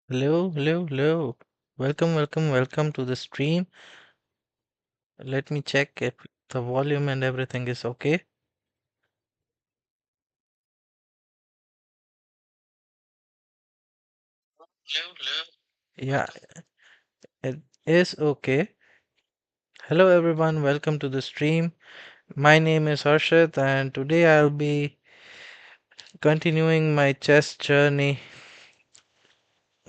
Hello, hello, hello. Welcome to the stream. Let me check if the volume and everything is okay. Hello, hello. Yeah, it is okay. Hello, everyone. Welcome to the stream. My name is Harshit, and today I'll be continuing my chess journey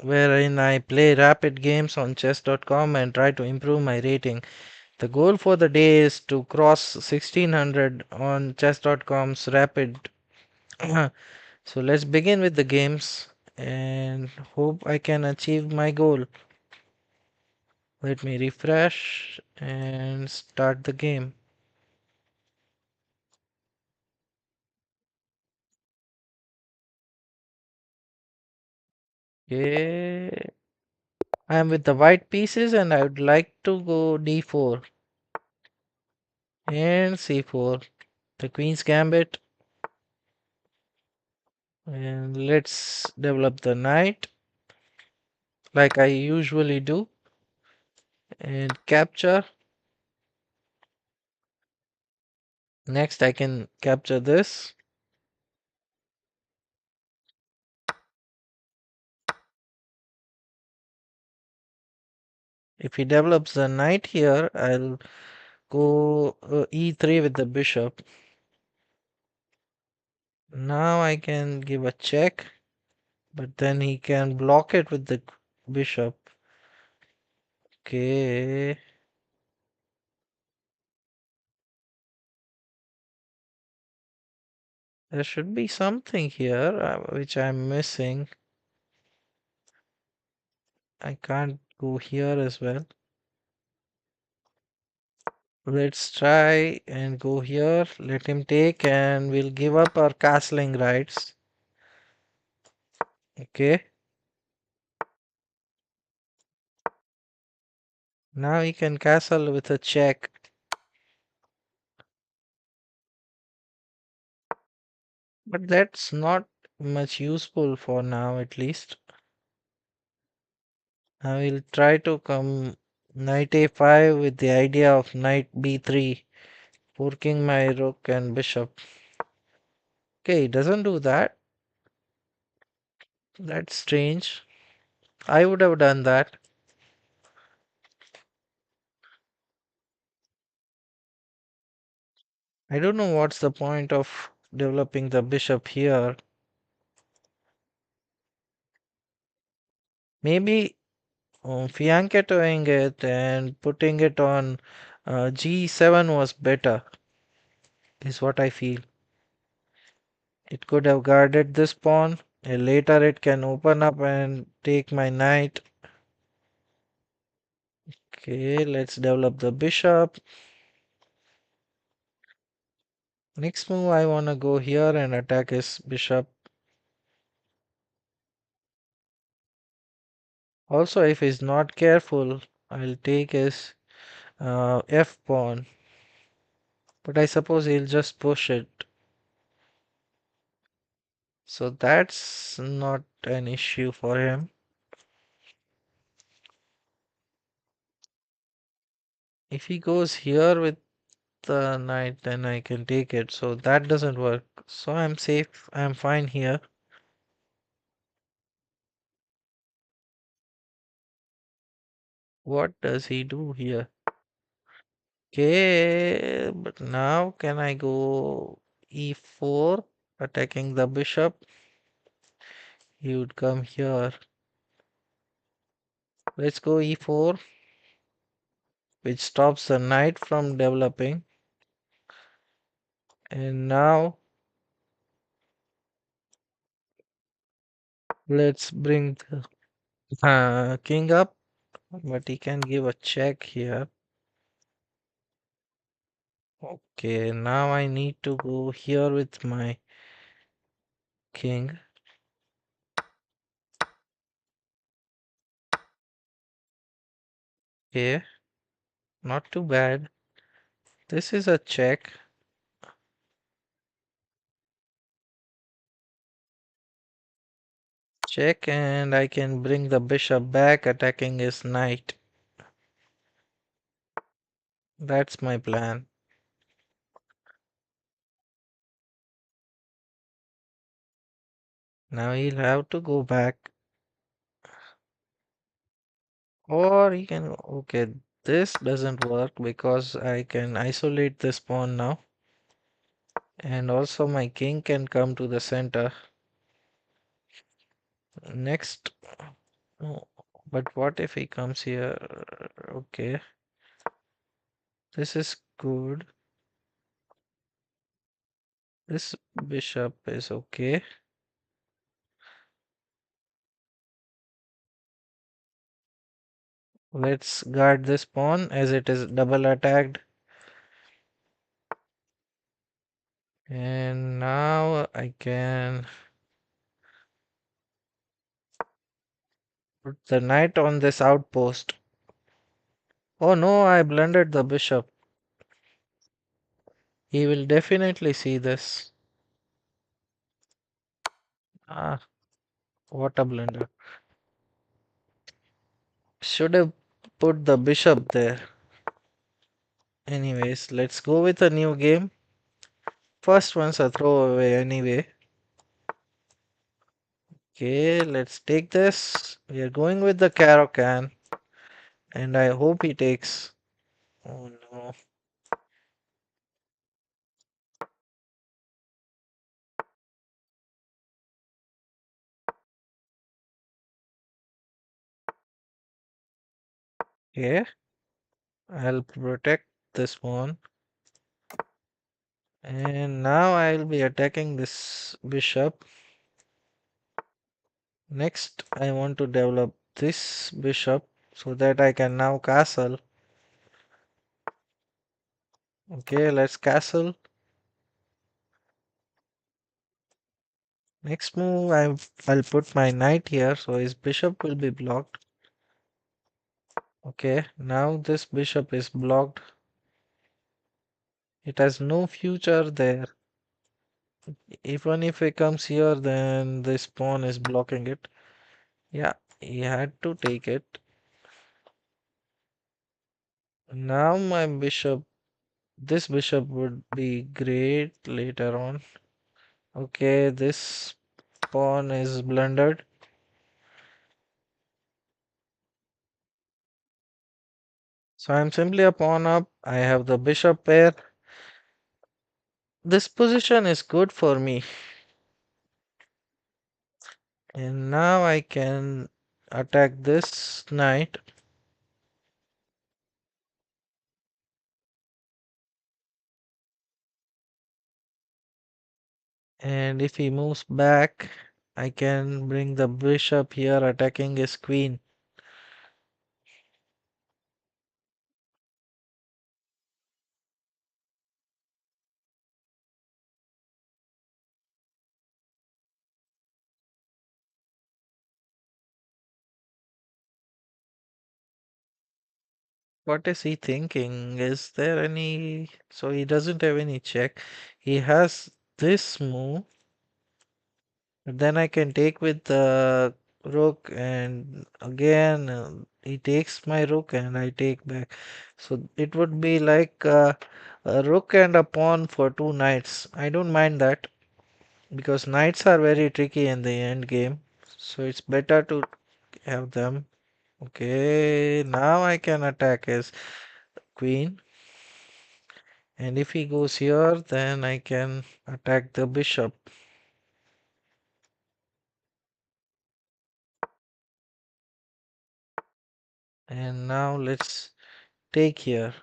wherein I play rapid games on chess.com and try to improve my rating. The goal for the day is to cross 1600 on chess.com's rapid. So let's begin with the games and hope I can achieve my goal. Let me refresh and start the game. Okay, I am with the white pieces and I would like to go d4 and c4. The queen's gambit, and let's develop the knight like I usually do and capture. Next I can capture this. If he develops the knight here, I'll go e3 with the bishop. Now I can give a check, but then he can block it with the bishop. Okay, there should be something here which I'm missing. I can't go here as well. Let's try and go here. Let him take and we'll give up our castling rights. Okay, now he can castle with a check. But that's not much useful for now at least. I will try to come knight a5 with the idea of knight b3, forking my rook and bishop. Okay, it doesn't do that. That's strange. I would have done that. I don't know what's the point of developing the bishop here. Maybe fianchettoing it and putting it on g7 was better, is what I feel. It could have guarded this pawn. Later it can open up and take my knight. Okay, let's develop the bishop. Next move, I want to go here and attack his bishop. Also, if he's not careful, I'll take his f pawn. But I suppose he'll just push it. So that's not an issue for him. If he goes here with the knight, then I can take it. So that doesn't work. So I'm safe. I'm fine here. What does he do here? Okay, but now can I go e4, attacking the bishop? He would come here. Let's go e4, which stops the knight from developing. And now let's bring the king up, but he can give a check here. Okay, now I need to go here with my king. Okay, not too bad. This is a check. Check, and I can bring the bishop back, attacking his knight. That's my plan. Now he'll have to go back. Or he can. Okay, this doesn't work because I can isolate this pawn now. And also my king can come to the center. Next. Oh, but what if he comes here? Okay, this is good. This bishop is okay. Let's guard this pawn as it is double attacked. And now I can put the knight on this outpost. Oh no, I blundered the bishop. He will definitely see this. Ah, what a blunder. Should have put the bishop there. Anyways, let's go with a new game. First one's a throwaway anyway. Okay, let's take this. We are going with the Caro-Can. And I hope he takes. Oh no. Okay, I'll protect this one. And now I'll be attacking this bishop. Next, I want to develop this bishop so that I can now castle. Okay, let's castle. Next move, I'll put my knight here so his bishop will be blocked. Okay, now this bishop is blocked. It has no future there. Even if it comes here, then this pawn is blocking it. Yeah, he had to take it. Now my bishop, this bishop would be great later on. Okay, this pawn is blundered. So I'm simply a pawn up. I have the bishop pair. This position is good for me. And now I can attack this knight. And if he moves back, I can bring the bishop here attacking his queen. What is he thinking? Is there any... So he doesn't have any check. He has this move. But then I can take with the rook, and again he takes my rook and I take back. So it would be like a rook and a pawn for two knights. I don't mind that because knights are very tricky in the end game. So it's better to have them. Okay, now I can attack his queen. And if he goes here, then I can attack the bishop. And now let's take here.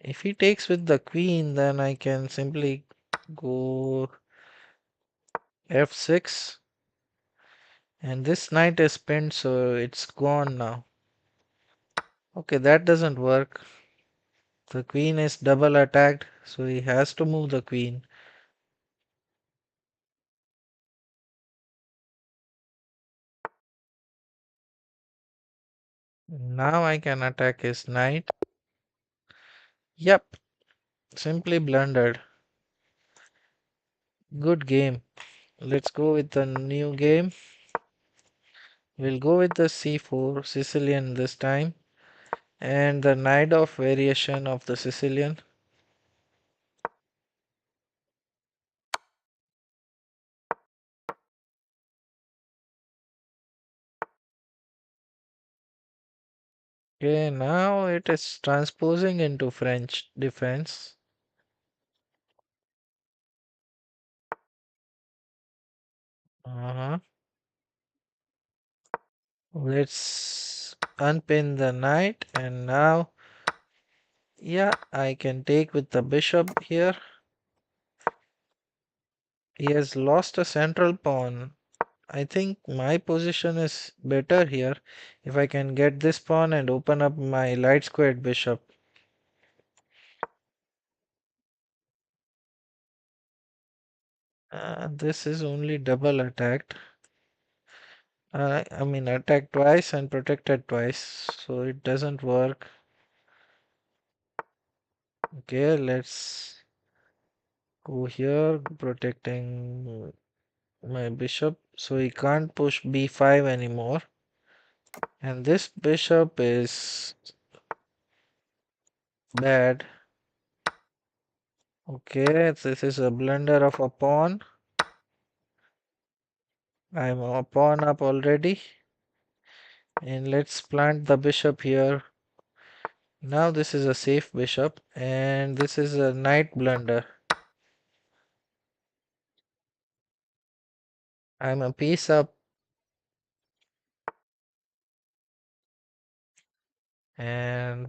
If he takes with the queen, then I can simply go f6. And this knight is pinned, so it's gone now. Okay, that doesn't work. The queen is double attacked, so he has to move the queen. Now I can attack his knight. Yep, simply blundered. Good game. Let's go with the new game. We'll go with the c4 Sicilian this time and the knight of variation of the Sicilian. Okay, now it is transposing into French defense. Uh-huh. Let's unpin the knight and now, yeah, I can take with the bishop here. He has lost a central pawn. I think my position is better here if I can get this pawn and open up my light squared bishop. This is only double attacked. I mean attacked twice and protected twice, so it doesn't work. Okay, let's go here, protecting my bishop, so he can't push b5 anymore. And this bishop is bad. Okay, this is a blunder of a pawn. I'm a pawn up already. And let's plant the bishop here. Now this is a safe bishop and this is a knight blunder. I'm a piece up and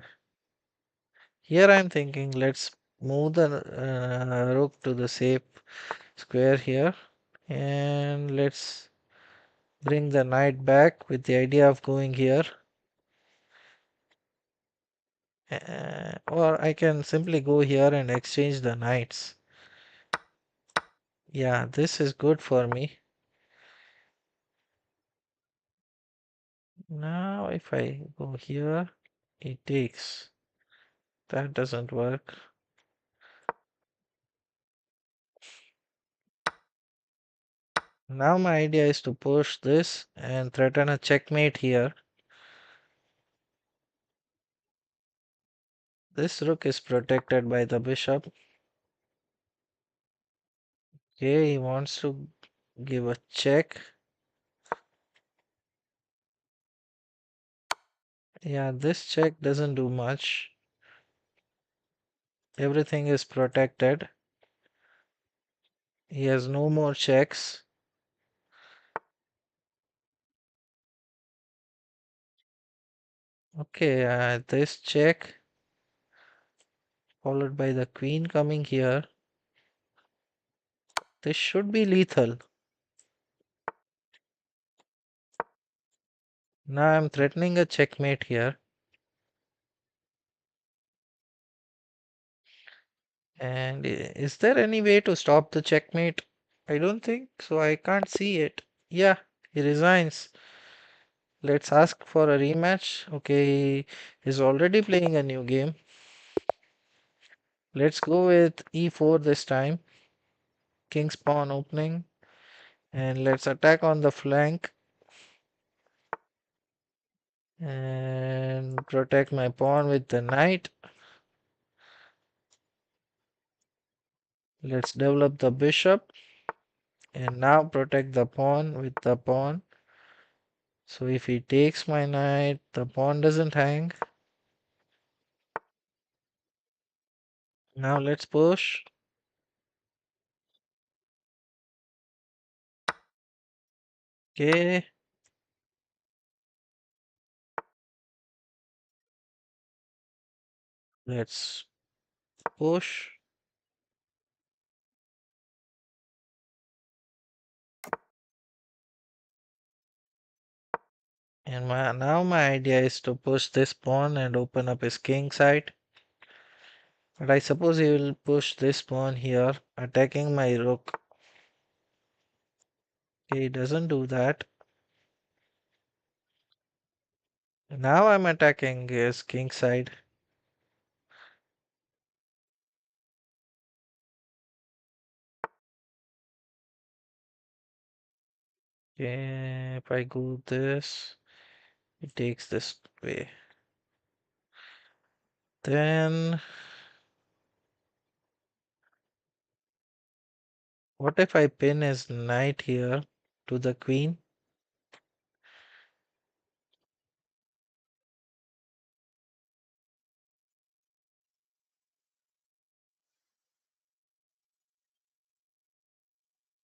here I'm thinking let's move the rook to the safe square here and let's bring the knight back with the idea of going here. Or I can simply go here and exchange the knights. Yeah, this is good for me. Now if I go here, it takes. That doesn't work. Now my idea is to push this and threaten a checkmate here. This rook is protected by the bishop. Okay, he wants to give a check. Yeah, this check doesn't do much. Everything is protected. He has no more checks. Okay, this check followed by the queen coming here. This should be lethal. Now I'm threatening a checkmate here. And is there any way to stop the checkmate? I don't think so. I can't see it. Yeah, he resigns. Let's ask for a rematch. Okay, he's already playing a new game. Let's go with e4 this time. King's pawn opening. And let's attack on the flank. And protect my pawn with the knight. Let's develop the bishop. And now protect the pawn with the pawn. So if he takes my knight, the pawn doesn't hang. Now let's push. Okay. Let's push. And now my idea is to push this pawn and open up his king side. But I suppose he will push this pawn here, attacking my rook. Okay, he doesn't do that. Now I'm attacking his king side. Okay, if I go this, it takes this way. Then, what if I pin his knight here to the queen?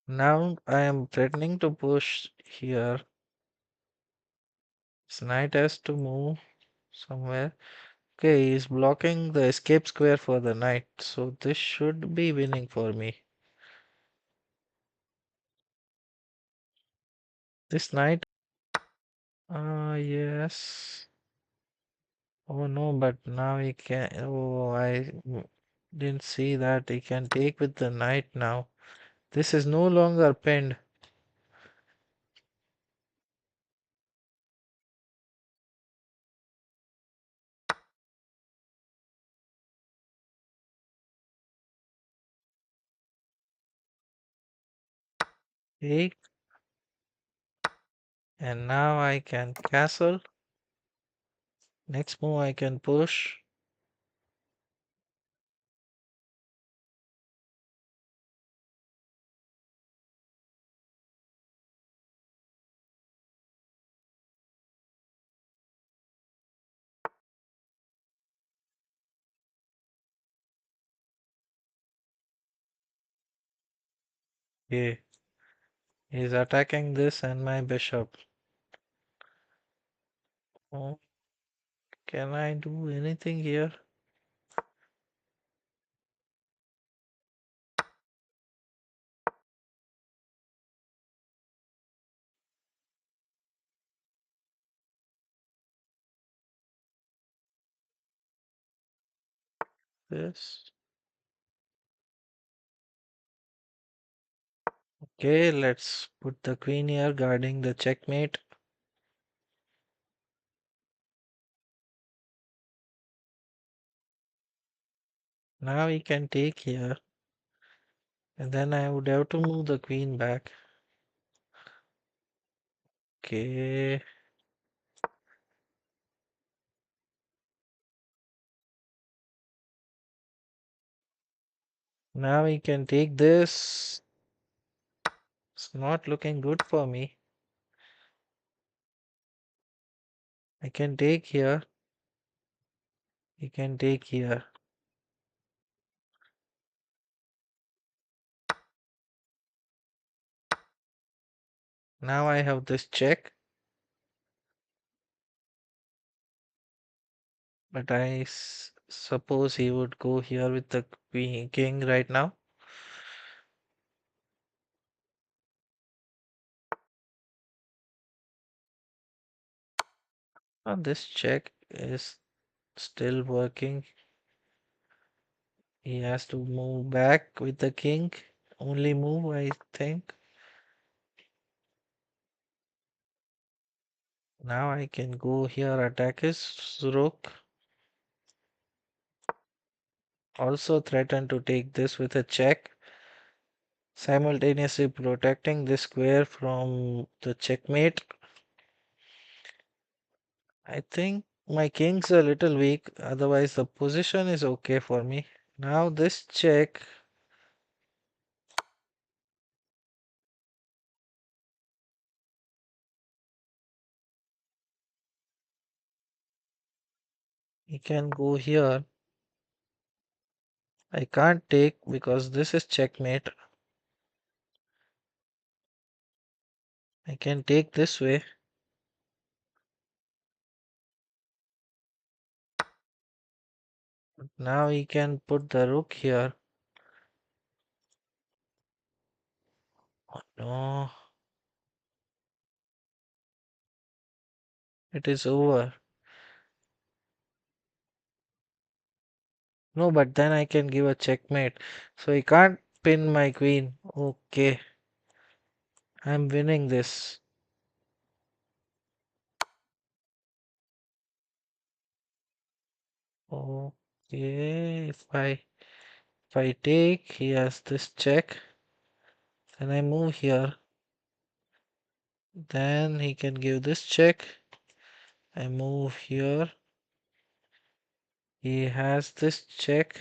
Now I am threatening to push here. His knight has to move somewhere. Okay, he's blocking the escape square for the knight, so this should be winning for me. This knight, yes. Oh no, but now he can. Oh, didn't see that he can take with the knight now. This is no longer pinned. Take, and now I can castle. Next move I can push. Okay, he's attacking this and my bishop. Oh, can I do anything here? This. Okay, let's put the queen here guarding the checkmate. Now he can take here, and then I would have to move the queen back. Okay, now he can take this. It's not looking good for me. I can take here. He can take here. Now I have this check, but suppose he would go here with the queen, king right now. And this check is still working. He has to move back with the king. Only move, I think. Now I can go here, attack his rook. Also threaten to take this with a check, simultaneously protecting this square from the checkmate. I think my king's a little weak, otherwise the position is okay for me. Now this check, he can go here. I can't take because this is checkmate. I can take this way. Now he can put the rook here. Oh, no, it is over. No, but then I can give a checkmate. So he can't pin my queen. Okay, I'm winning this. Okay, if I take, he has this check, and I move here. Then he can give this check. I move here. He has this check.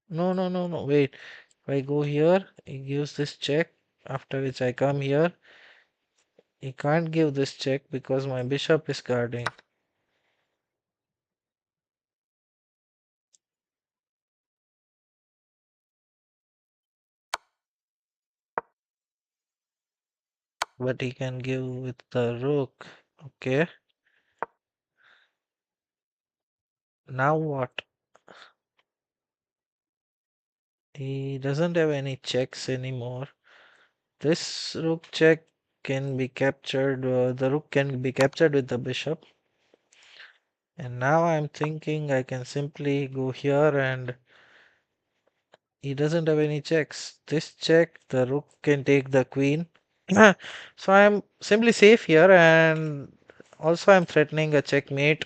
No, no, no, no. Wait. If I go here, he gives this check. After which I come here. He can't give this check because my bishop is guarding. But he can give with the rook. Okay. Now what? He doesn't have any checks anymore. This rook check can be captured. The rook can be captured with the bishop. And now I'm thinking I can simply go here and he doesn't have any checks. This check, the rook can take the queen. So I'm simply safe here and also I'm threatening a checkmate.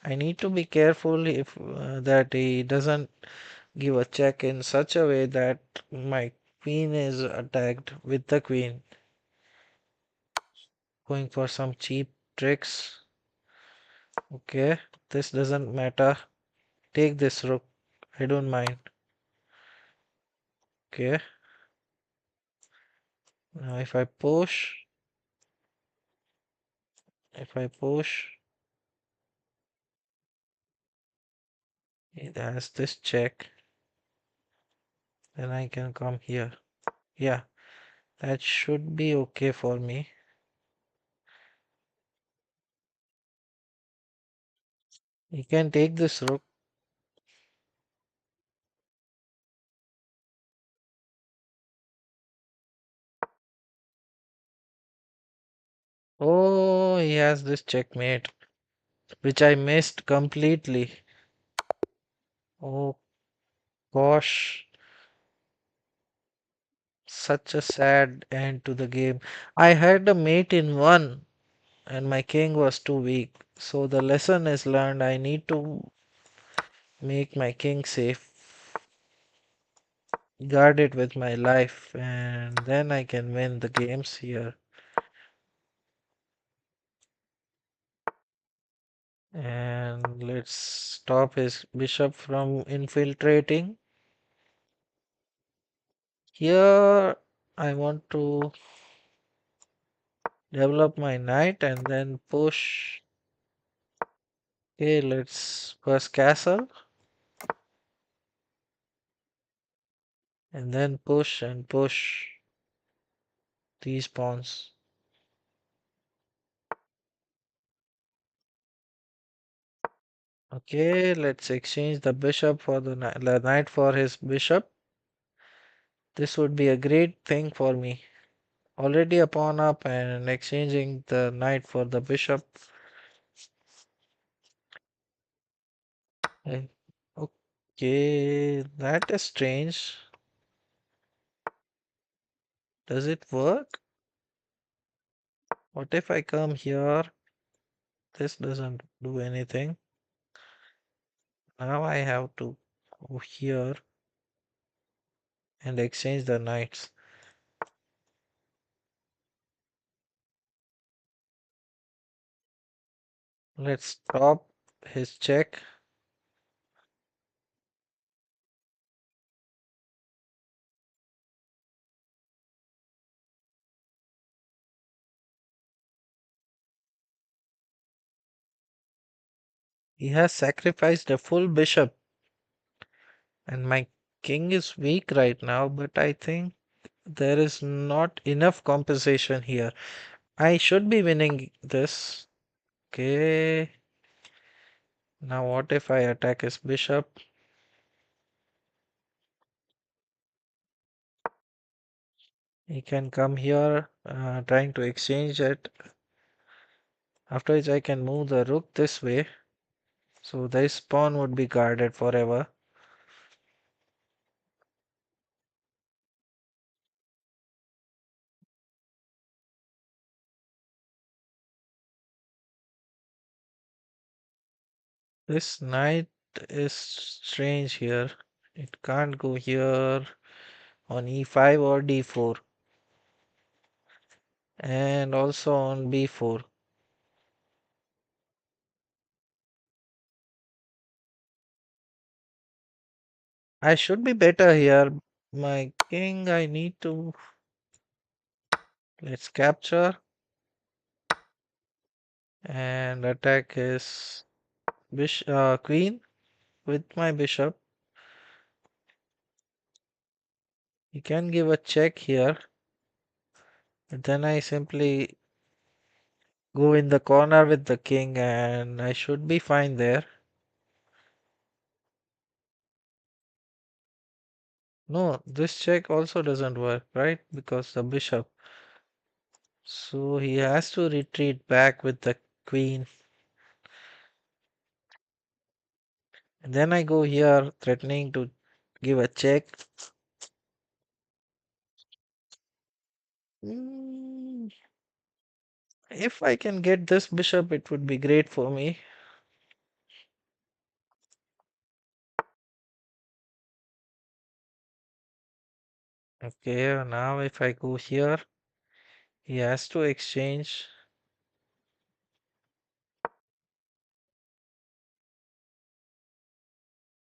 I need to be careful if that he doesn't give a check in such a way that my queen is attacked with the queen. Going for some cheap tricks. Okay, this doesn't matter. Take this rook. I don't mind. Okay, now if I push, it has this check, then I can come here. Yeah, that should be okay for me. You can take this rook. Oh, he has this checkmate, which I missed completely. Oh gosh, such a sad end to the game. I had a mate in one, and my king was too weak. So the lesson is learned. I need to make my king safe, guard it with my life, and then I can win the games here. And let's stop his bishop from infiltrating. Here, I want to develop my knight and then push. Okay, let's first castle and then push and push these pawns. Okay, let's exchange the bishop for the knight for his bishop. This would be a great thing for me. Already a pawn up and exchanging the knight for the bishop. Eh, Okay, that is strange. Does it work? What if I come here? This doesn't do anything. Now I have to go here and exchange the knights. Let's stop his check. He has sacrificed a full bishop, and my king is weak right now, but I think there is not enough compensation here. I should be winning this. Okay. Now what if I attack his bishop? He can come here, trying to exchange it. After which I can move the rook this way. So this pawn would be guarded forever. This knight is strange here. It can't go here on e5 or d4. and also on b4. I should be better here. My king, I need to. Let's capture and attack his queen with my bishop. You can give a check here. But then I simply go in the corner with the king and I should be fine there. No, this check also doesn't work, right? Because the bishop. So he has to retreat back with the queen. And then I go here threatening to give a check. Mm, if I can get this bishop, it would be great for me. Okay, now if I go here, he has to exchange,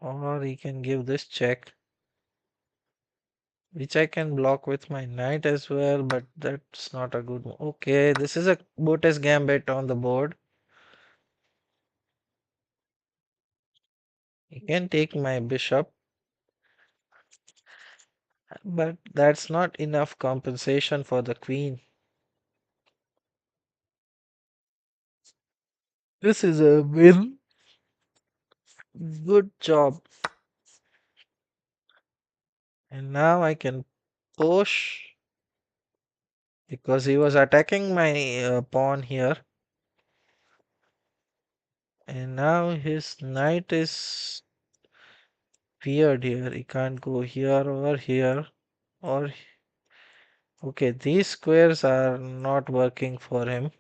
or he can give this check, which I can block with my knight as well, but that's not a good one. Okay, this is a Botes gambit on the board. He can take my bishop, but that's not enough compensation for the queen. This is a win. Good job. And now I can push because he was attacking my pawn here. And now his knight is weird here. He can't go here or here or okay, these squares are not working for him.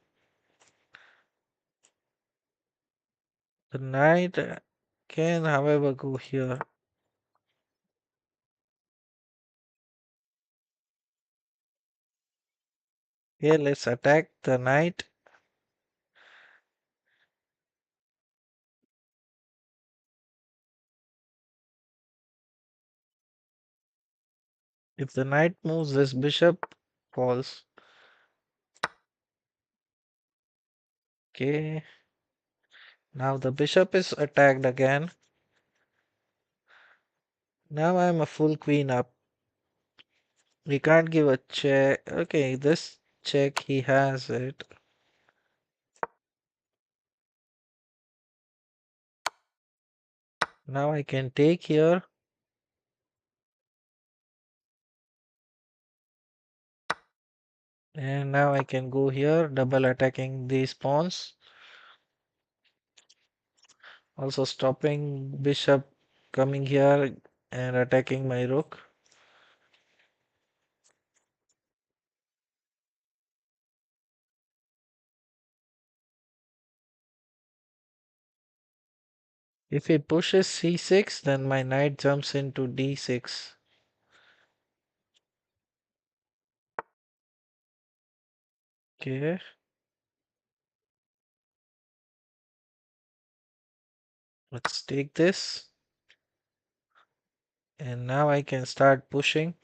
The knight can, however, go here. Okay, let's attack the knight. If the knight moves, this bishop falls. Okay, now the bishop is attacked again. Now I'm a full queen up. We can't give a check. Okay, this check he has it. Now I can take here. And now I can go here, double attacking these pawns. Also stopping bishop coming here and attacking my rook. If he pushes c6, then my knight jumps into d6. Okay. Let's take this. And now I can start pushing.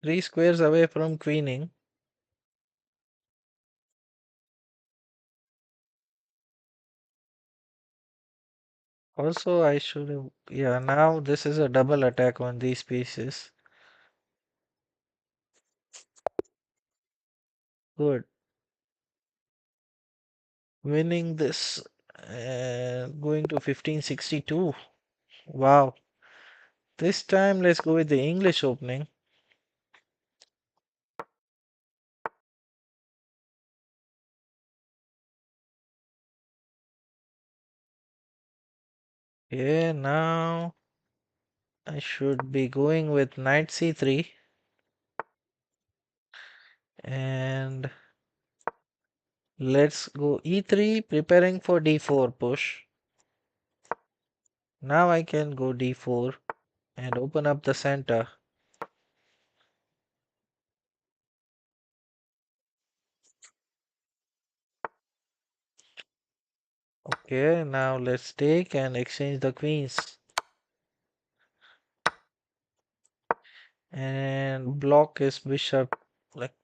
Three squares away from queening. Also, I should have. Yeah, now this is a double attack on these pieces. Good. Winning this. Going to 1562. Wow. This time, let's go with the English opening. Okay, now I should be going with knight c3 and let's go e3, preparing for d4 push. Now I can go d4 and open up the center. Okay, now let's take and exchange the queens. And block his bishop. Like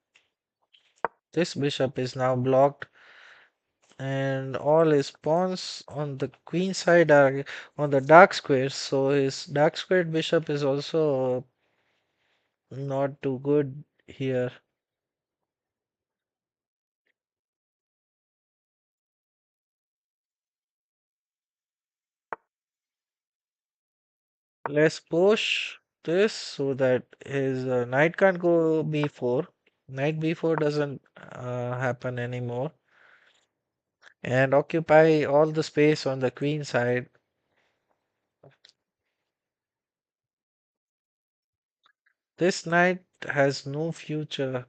this bishop is now blocked, and all his pawns on the queen side are on the dark squares. So his dark squared bishop is also not too good here. Let's push this so that his knight can't go b4. Knight b4 doesn't happen anymore. And occupy all the space on the queen side. This knight has no future.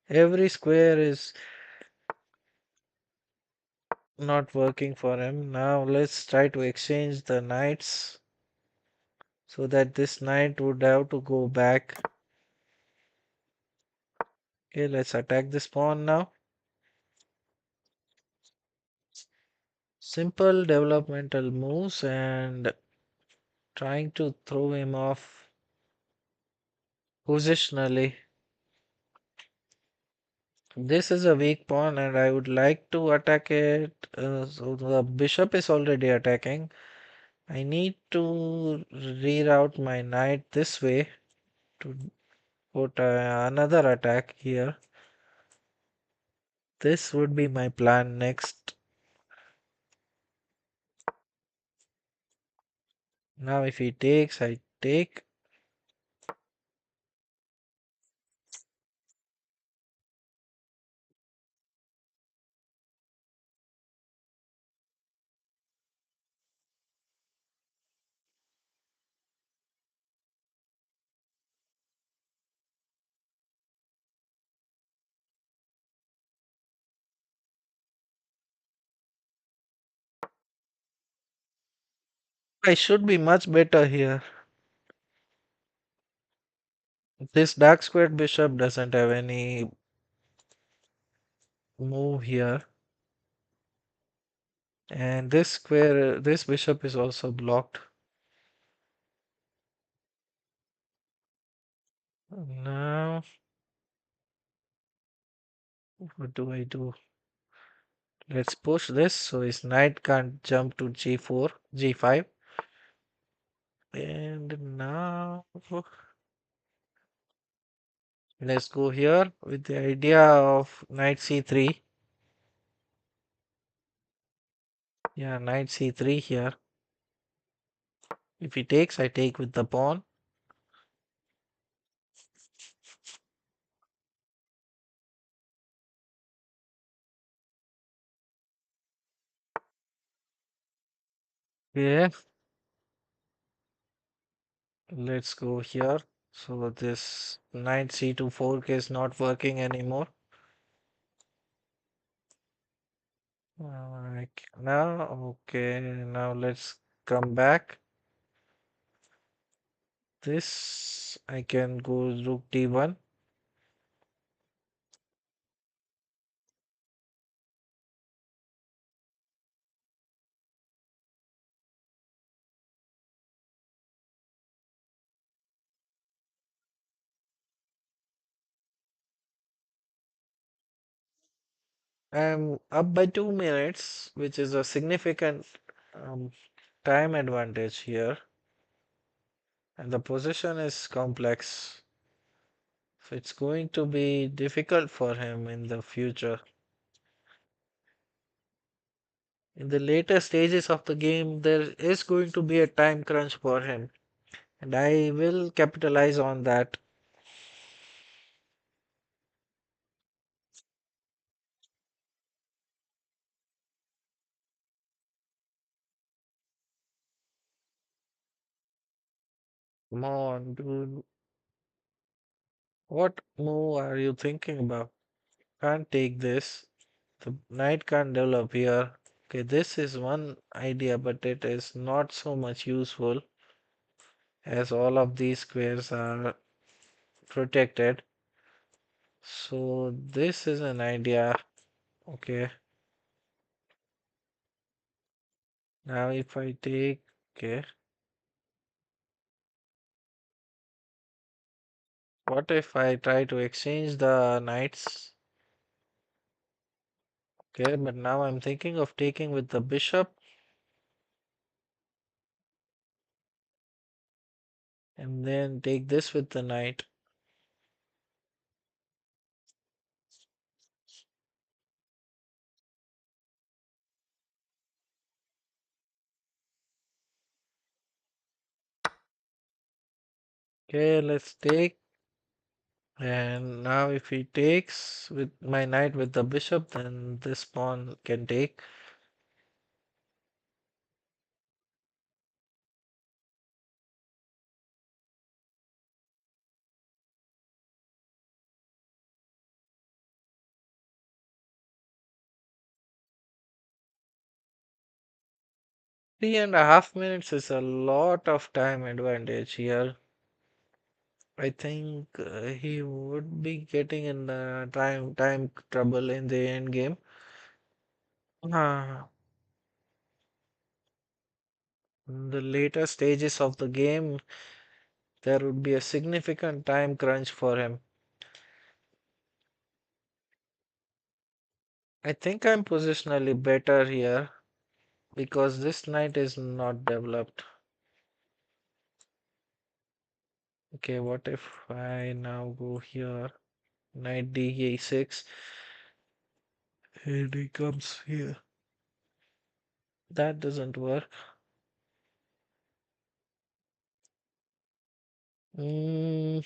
Every square is not working for him. Now let's try to exchange the knights so that this knight would have to go back. Okay, let's attack this pawn now. Simple developmental moves and trying to throw him off positionally. This is a weak pawn and I would like to attack it. So the bishop is already attacking. I need to reroute my knight this way to put another attack here. This would be my plan next. Now if he takes, I take. I should be much better here. This dark squared bishop doesn't have any move here. And this square, this bishop is also blocked. Now, what do I do? Let's push this so his knight can't jump to g4, g5. And now, let's go here with the idea of knight c3. Yeah, knight c3 here. If he takes, I take with the pawn. Yeah, let's go here. So this knight c2 fork is not working anymore. Now, okay, now let's come back. This I can go rook d1. I'm up by 2 minutes, which is a significant um, time advantage here, and the position is complex. So it's going to be difficult for him in the future. In the later stages of the game, there is going to be a time crunch for him, and I will capitalize on that. Come on, dude. What move are you thinking about? Can't take this. The knight can't develop here. Okay, this is one idea, but it is not so much useful as all of these squares are protected. So this is an idea. Okay, now if I take, okay, what if I try to exchange the knights? Okay, but now I'm thinking of taking with the bishop and then take this with the knight. Okay, let's take. And now if he takes with my knight with the bishop, then this pawn can take. Three and a half minutes is a lot of time advantage here. I think he would be getting in the time trouble in the end game. Ah, in the later stages of the game, there would be a significant time crunch for him. I think I'm positionally better here because this knight is not developed. Okay, what if I now go here? Knight d6 and he comes here. That doesn't work. Mm,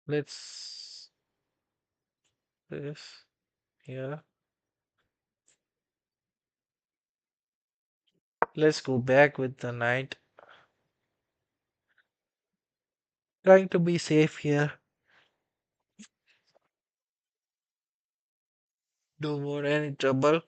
let's this here. Let's go back with the knight. Trying to be safe here. Don't want any trouble.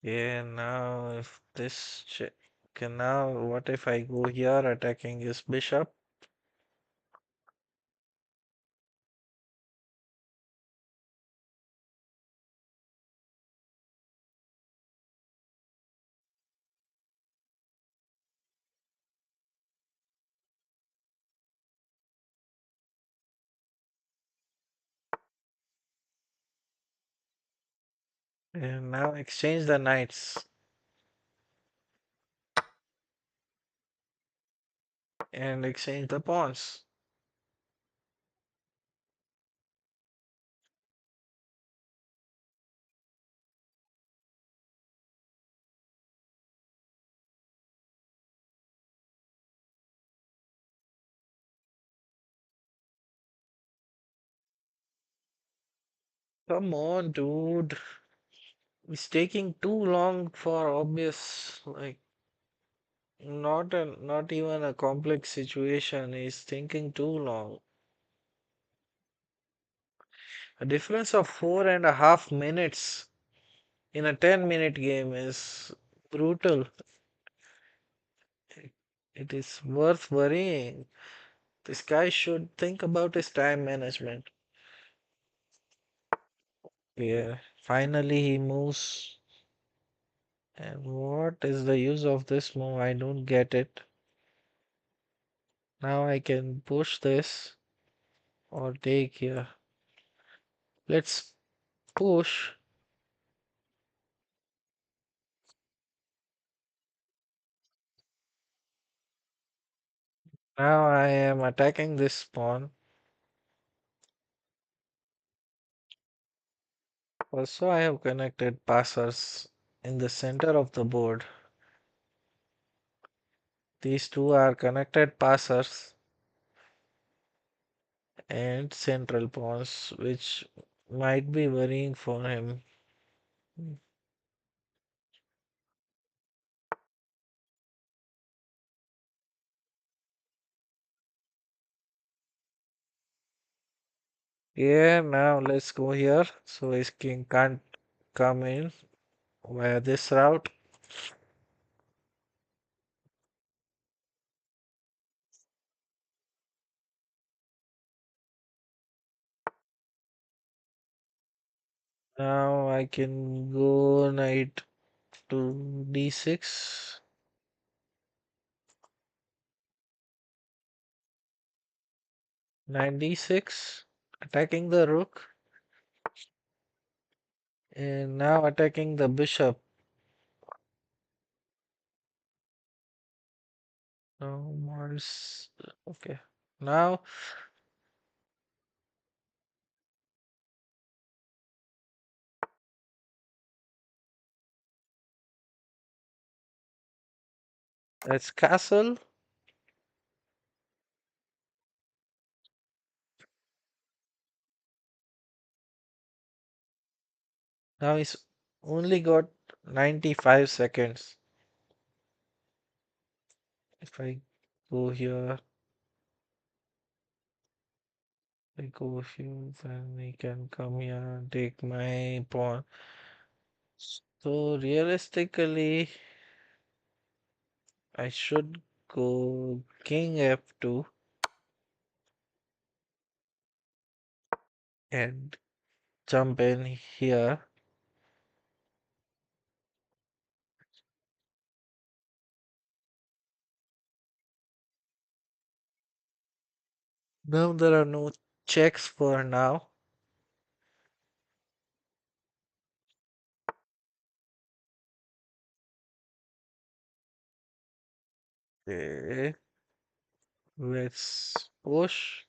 Yeah, now if this check. Okay, now what if I go here attacking his bishop? And now exchange the knights and exchange the pawns. Come on, dude. It's taking too long for obvious, like not even a complex situation. He's thinking too long. A difference of 4.5 minutes in a 10-minute game is brutal. It it is worth worrying. This guy should think about his time management. Yeah, finally he moves. And what is the use of this move? I don't get it. Now I can push this or take here. Let's push. Now I am attacking this pawn. Also, I have connected passers in the center of the board. These two are connected passers and central pawns, which might be worrying for him. Yeah, now let's go here. So his king can't come in via this route. Now I can go knight to d6. Knight d6, attacking the rook, and now attacking the bishop. No Mars. Okay. Now that's castle. Now he's only got 95 seconds. If I go here, I go here, then he can come here and take my pawn. So realistically, I should go king f2 and jump in here. Now there are no checks for now. Okay, let's push.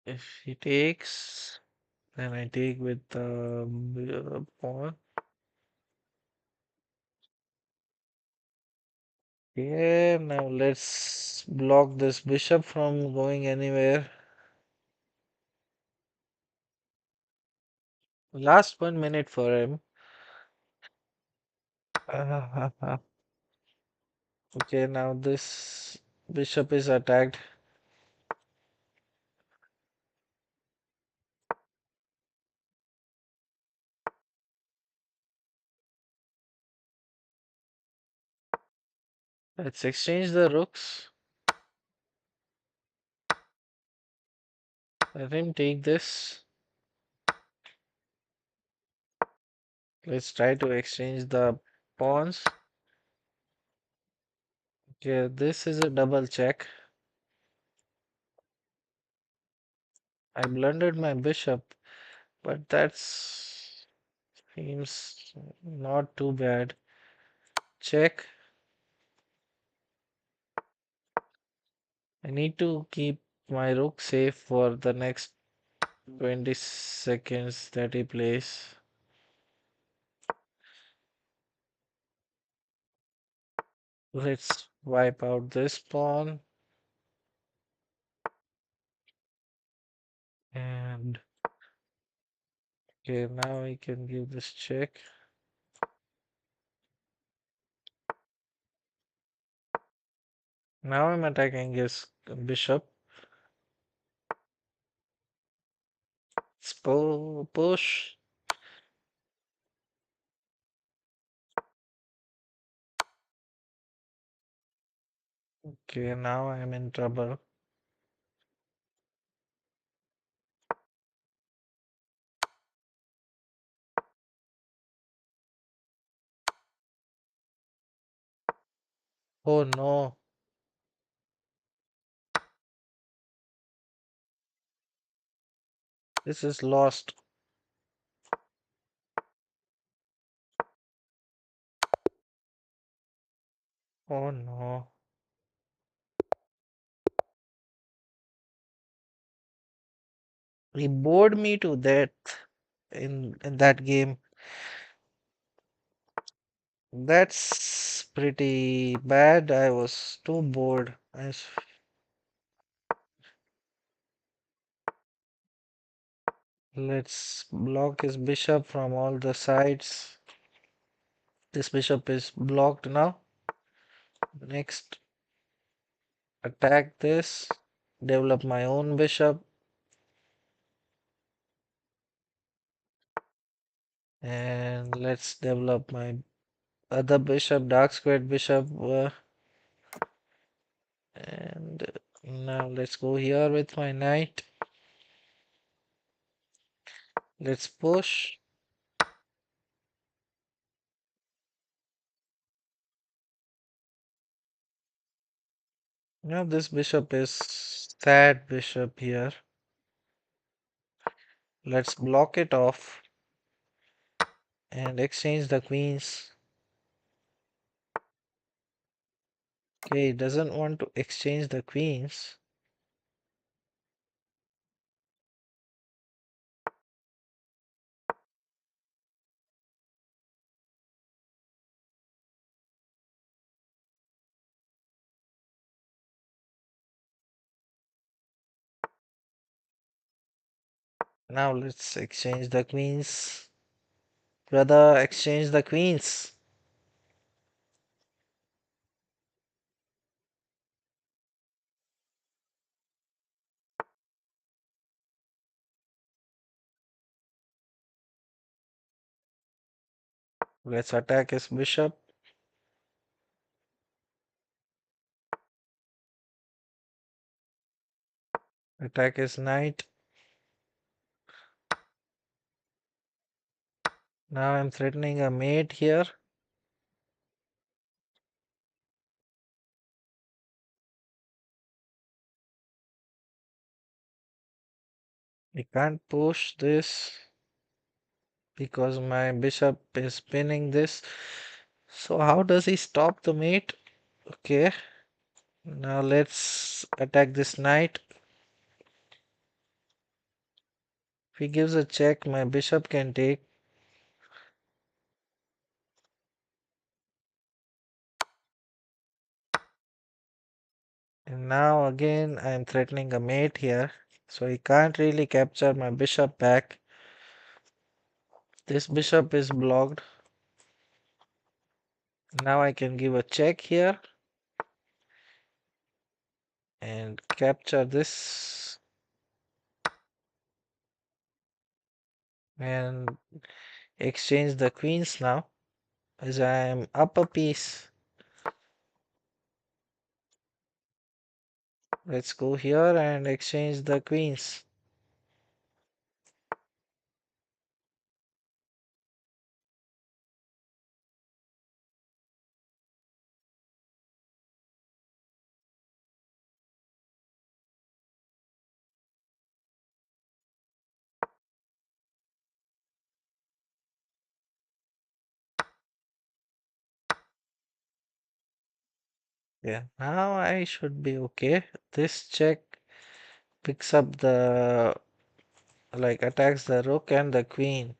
If he takes, then I take with the pawn. Yeah, now let's block this bishop from going anywhere. Last 1 minute for him. Okay, now this bishop is attacked. Let's exchange the rooks. Let him take this. Let's try to exchange the pawns. Okay, this is a double check. I blundered my bishop, but that's seems not too bad. Check. I need to keep my rook safe for the next 20 seconds that he plays. Let's wipe out this pawn and okay, now I can give this check. Now I'm attacking his bishop. Push. Okay, now I'm in trouble. Oh no, this is lost. Oh no. He bored me to death in that game. That's pretty bad. I was too bored. Let's block his bishop from all the sides. This bishop is blocked now. Next, attack this. Develop my own bishop. And let's develop my other bishop, dark squared bishop. And now let's go here with my knight. Let's push. Now this bishop is sad bishop here. Let's block it off and exchange the queens. Okay, he doesn't want to exchange the queens. Now let's exchange the queens. Brother, exchange the queens. Let's attack his bishop. Attack his knight. Now I'm threatening a mate here. I can't push this because my bishop is pinning this. So how does he stop the mate? Okay, now let's attack this knight. If he gives a check, my bishop can take. And now again I'm threatening a mate here. So he can't really capture my bishop back. This bishop is blocked. Now I can give a check here and capture this and exchange the queens now as I am up a piece. Let's go here and exchange the queens. Yeah, now I should be okay. This check picks up the like attacks the rook and the queen.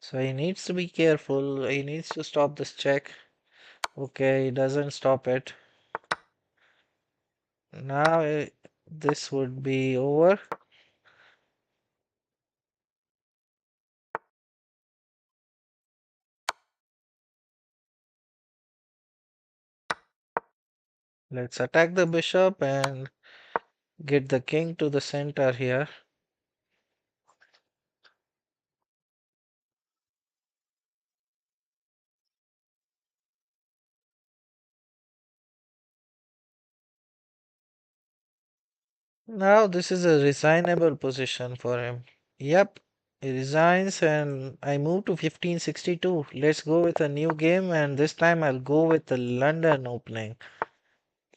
So he needs to be careful. He needs to stop this check. Okay, he doesn't stop it. Now this would be over. Let's attack the bishop and get the king to the center here. Now this is a resignable position for him. Yep, he resigns and I move to 1562. Let's go with a new game and this time I'll go with the London opening.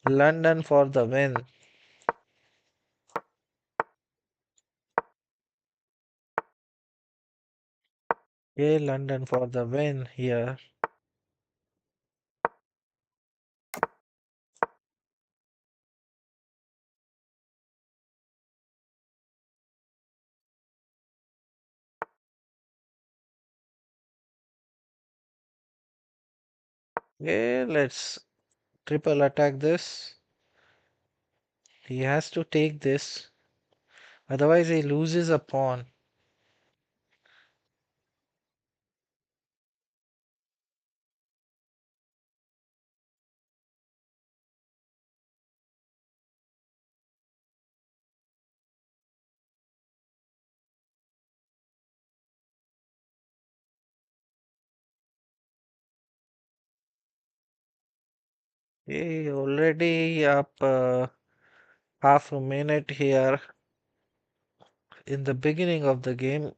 London for the win. Okay, London for the win here. Okay, let's triple attack this. He has to take this, otherwise he loses a pawn. Okay, already up half a minute here in the beginning of the game.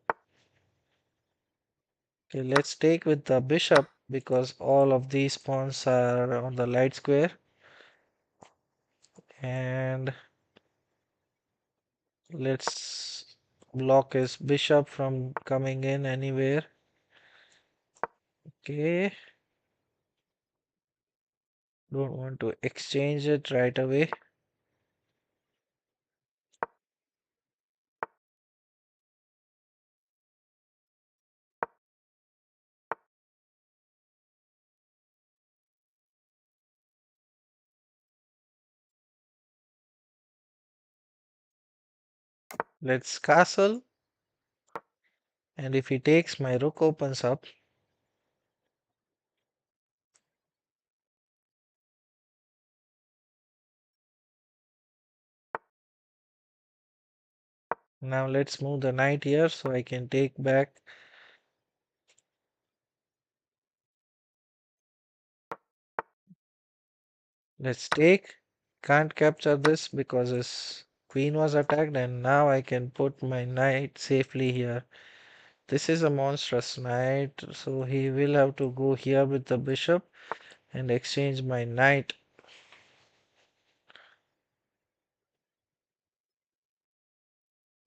Okay, let's take with the bishop because all of these pawns are on the light square, and let's block his bishop from coming in anywhere. Okay, don't want to exchange it right away. Let's castle, and if he takes, my rook opens up. Now let's move the knight here so I can take back. Let's take. Can't capture this because his queen was attacked, and now I can put my knight safely here. This is a monstrous knight, so he will have to go here with the bishop and exchange my knight.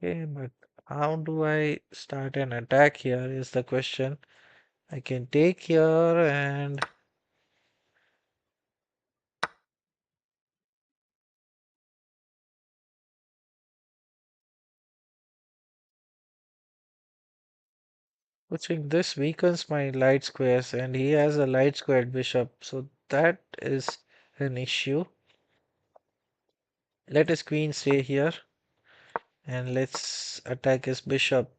Okay, but how do I start an attack here is the question. I can take here and pushing this weakens my light squares, and he has a light squared bishop, so that is an issue. Let his queen stay here and let's attack his bishop.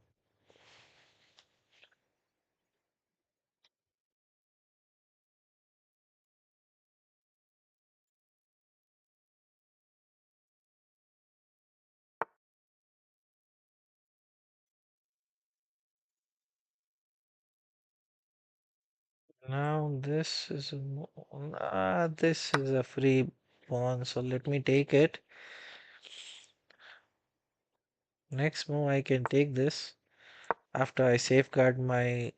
Now this is a free pawn, so let me take it. Next move I can take this after I safeguard my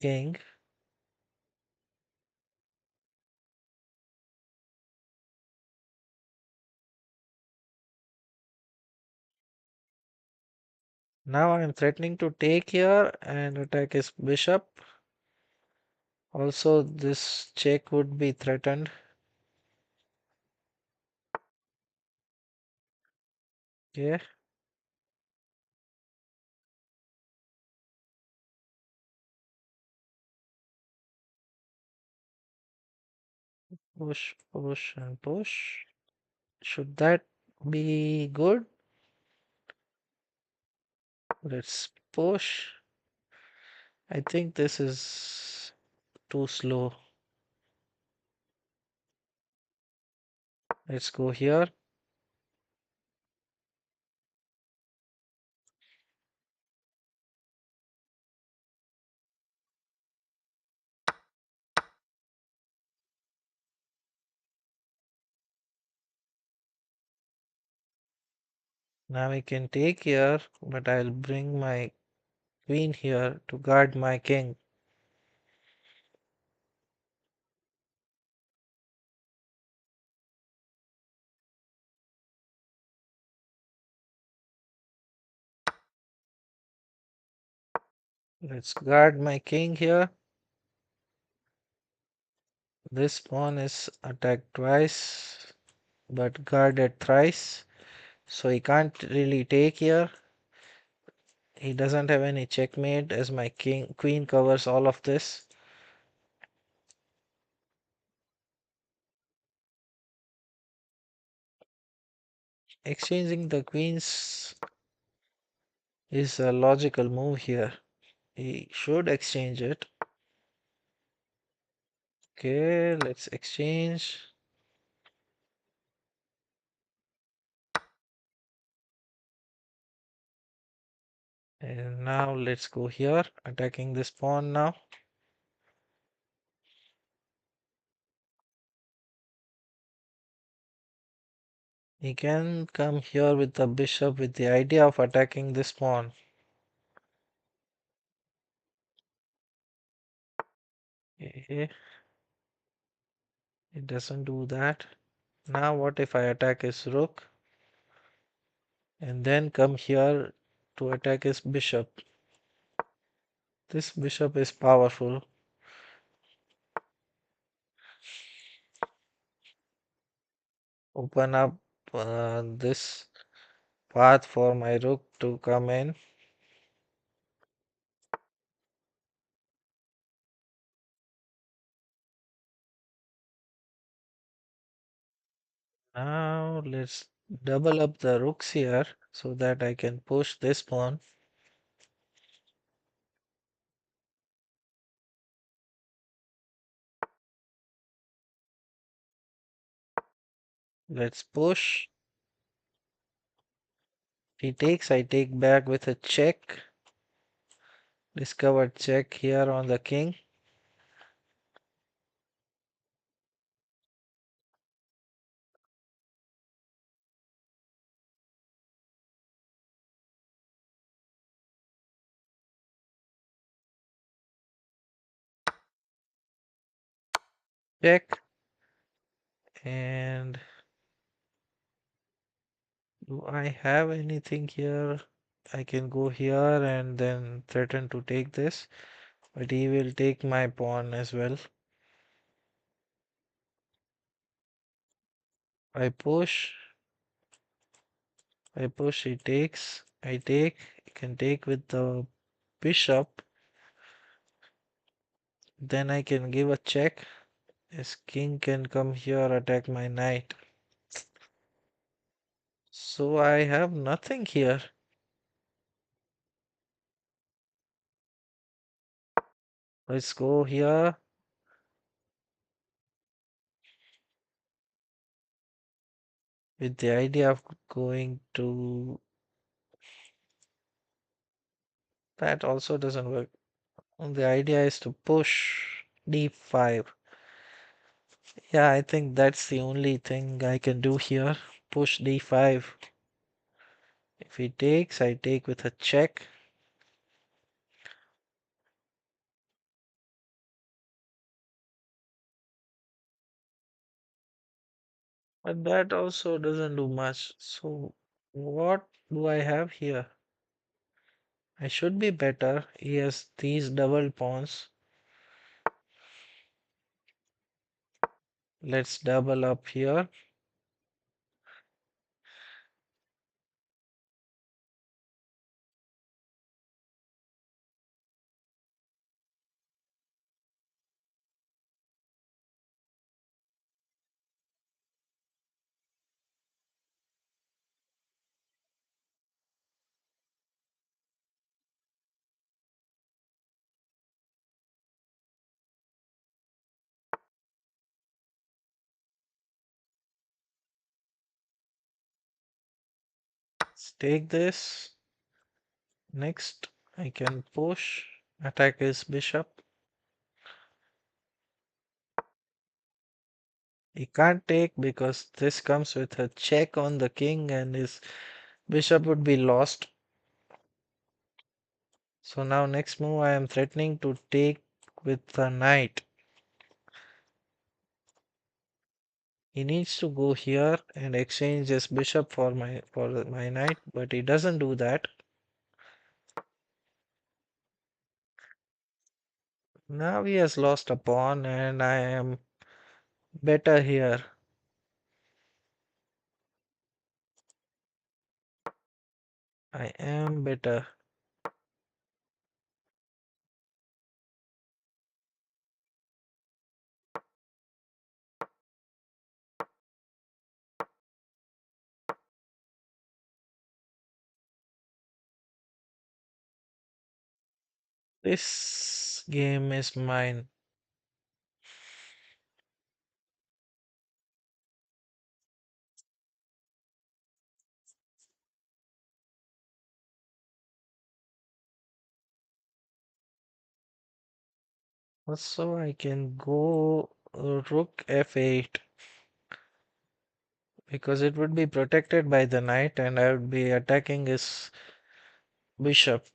king. Now I'm threatening to take here and attack his bishop. Also this check would be threatened. Okay. Push, push, and push. Should that be good? Let's push. I think this is too slow. Let's go here. Now I can take here, but I'll bring my queen here to guard my king. Let's guard my king here. This pawn is attacked twice, but guarded thrice. So he can't really take here. He doesn't have any checkmate as my king queen covers all of this. exchanging the queens is a logical move here. He should exchange it. Okay, let's exchange. And now let's go here, attacking this pawn now. He can come here with the bishop with the idea of attacking this pawn. Okay, it doesn't do that. Now what if I attack his rook and then come here to attack his bishop? This bishop is powerful. Open up this path for my rook to come in. Now let's double up the rooks here so that I can push this pawn. Let's push. He takes, I take back with a check. Discovered check here on the king. Check. And do I have anything here? I can go here and then threaten to take this, but he will take my pawn as well. I push, he takes, I take, he can take with the bishop, then I can give a check. His king can come here, attack my knight. So I have nothing here. Let's go here. With the idea of going to that also doesn't work. The idea is to push d5. Yeah, I think that's the only thing I can do here. Push d5. If he takes, I take with a check. But that also doesn't do much. So what do I have here? I should be better. He has these double pawns. Let's double up here. Let's take this. Next, I can push, attack his bishop. He can't take because this comes with a check on the king and his bishop would be lost. So now next move I am threatening to take with the knight. He needs to go here and exchange his bishop for my knight, but he doesn't do that. Now he has lost a pawn and I am better here. I am better. This game is mine. Also, I can go rook f8 because it would be protected by the knight and I would be attacking his bishop.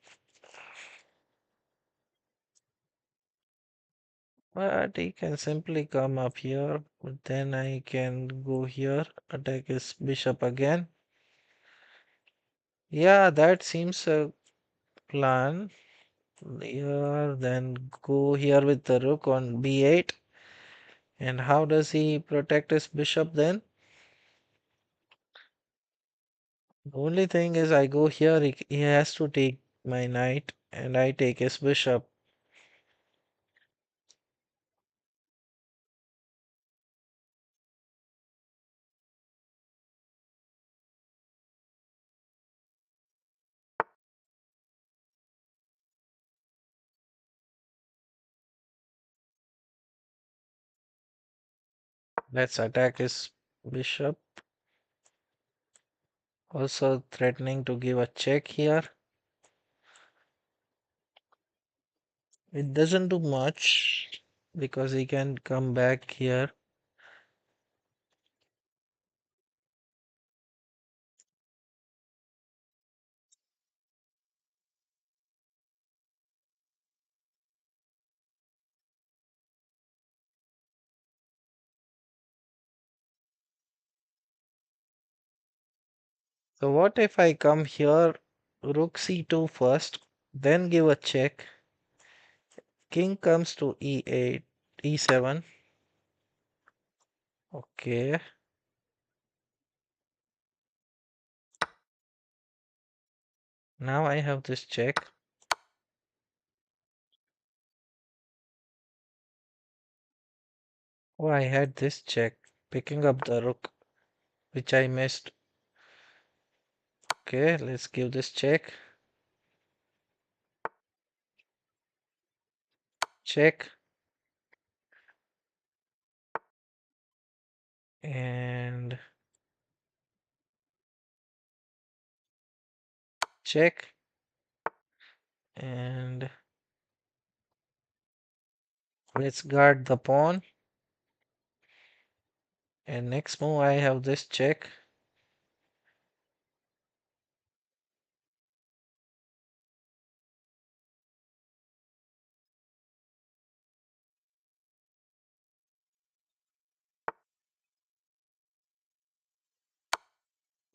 But he can simply come up here, but then I can go here, attack his bishop again. Yeah, that seems a plan. Here, then go here with the rook on b8. And how does he protect his bishop then? The only thing is I go here, he has to take my knight and I take his bishop. Let's attack his bishop. Also threatening to give a check here. It doesn't do much because he can come back here. So what if I come here, rook c2 first, then give a check. King comes to e8, e7. Okay. Now I have this check. Oh, I had this check, picking up the rook, which I missed. Okay, let's give this check. Check. And check. And let's guard the pawn. And next move, I have this check.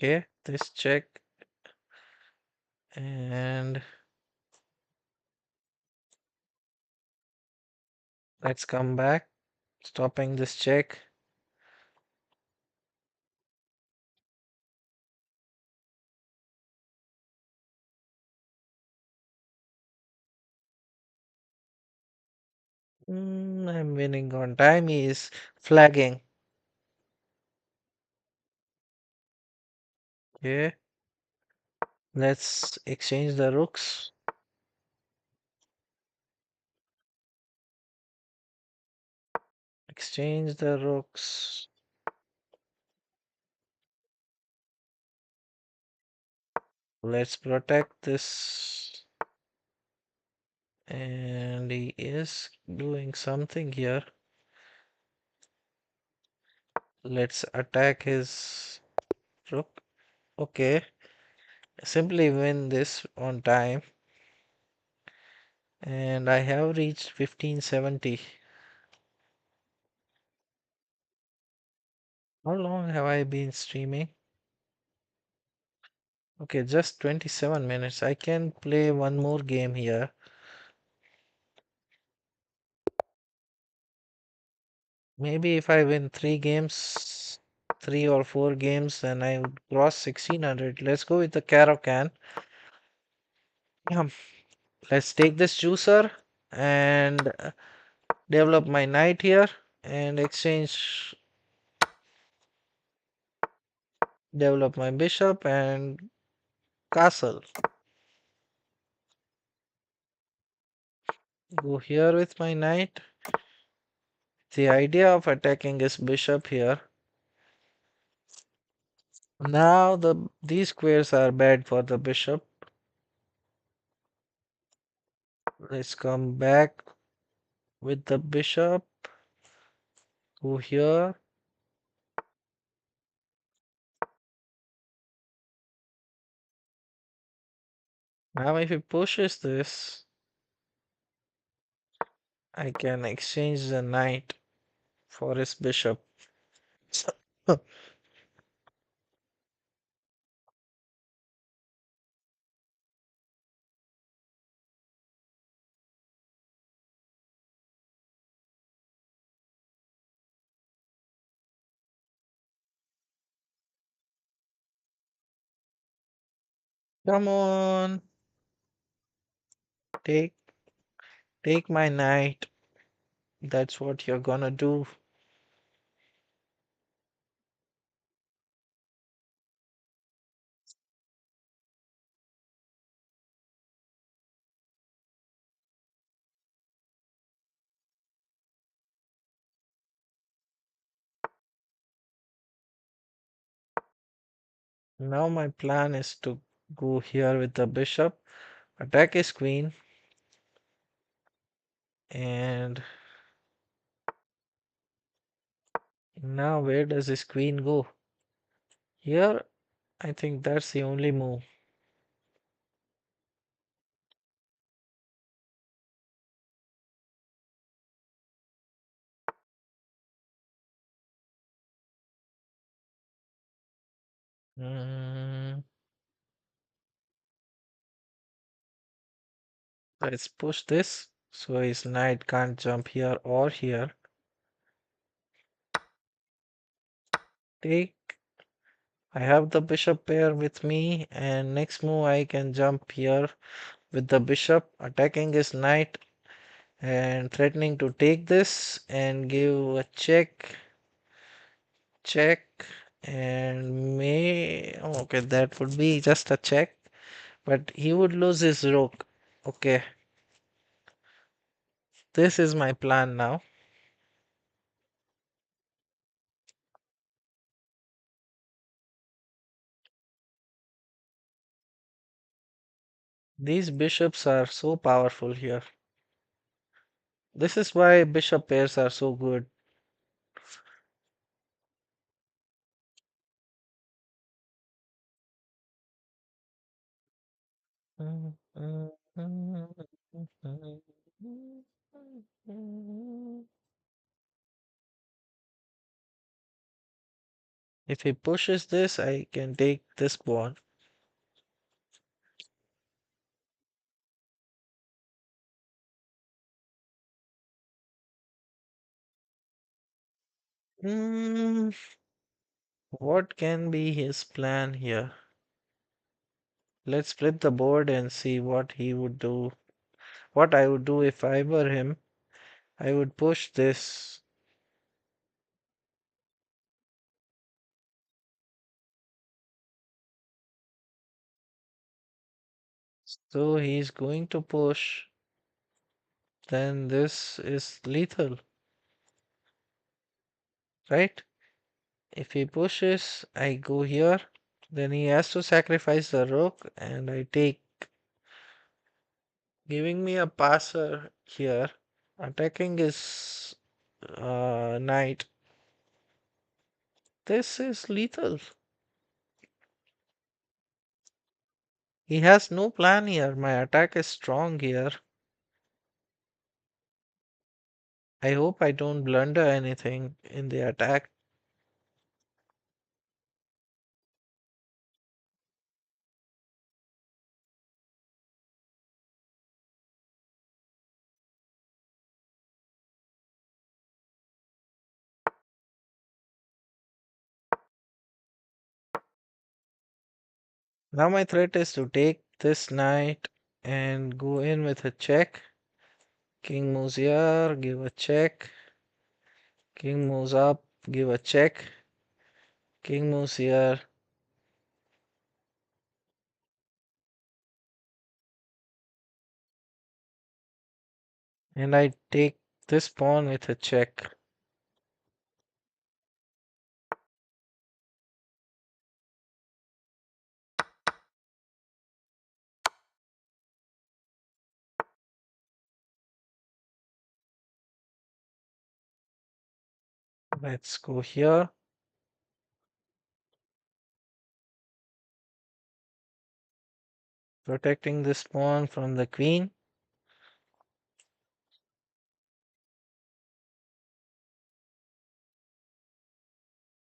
Okay, this check. And let's come back, stopping this check. I'm winning on time. He is flagging. Okay, let's exchange the rooks. Exchange the rooks. Let's protect this. And he is doing something here. Let's attack his rook. Okay, simply win this on time. And I have reached 1570. How long have I been streaming? Okay, just 27 minutes. I can play one more game here. Maybe if I win three games, 3 or 4 games, then I would cross 1600. Let's go with the Caro-Can. Let's take this juicer and develop my knight here and exchange, develop my bishop and castle. Go here with my knight. The idea of attacking is bishop here. Now these squares are bad for the bishop. Let's come back with the bishop. Go here. Now if he pushes this, I can exchange the knight for his bishop. Come on, take take my knight. That's what you're gonna do. Now my plan is to go here with the bishop, attack his queen, and now where does his queen go? Here, I think that's the only move. Mm, let's push this so his knight can't jump here or here. Take. I have the bishop pair with me, and next move I can jump here with the bishop, attacking his knight and threatening to take this and give a check, and okay, that would be just a check, but he would lose his rook. Okay, this is my plan now. These bishops are so powerful here. This is why bishop pairs are so good. If he pushes this, I can take this pawn. Hmm, what can be his plan here? Let's flip the board and see what he would do. What I would do if I were him. I would push this. So he's going to push. Then this is lethal, right? If he pushes, I go here. Then he has to sacrifice the rook and I take, giving me a passer here. Attacking his knight. This is lethal. He has no plan here. My attack is strong here. I hope I don't blunder anything in the attack. Now my threat is to take this knight and go in with a check. King moves here, give a check. King moves up, give a check. King moves here. And I take this pawn with a check. Let's go here. Protecting this pawn from the queen.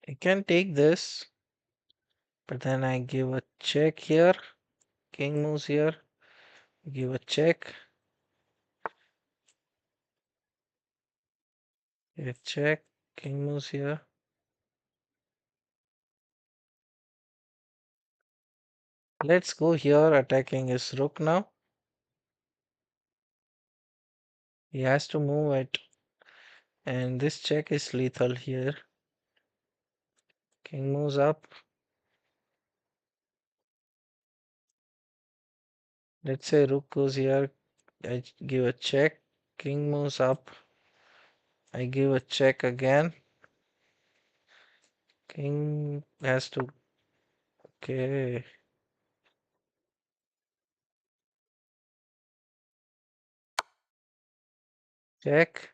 I can take this, but then I give a check here. King moves here. Give a check. A check. King moves here. Let's go here, attacking his rook now. He has to move it, and this check is lethal here. King moves up. Let's say rook goes here. I give a check. King moves up. I give a check again. King has to. Okay. Check.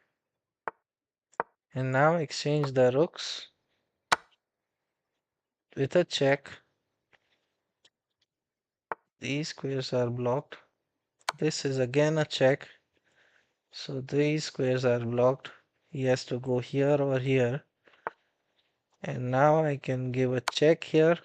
And now exchange the rooks with a check. These squares are blocked. This is again a check. So these squares are blocked. He has to go here or here. And now I can give a check here.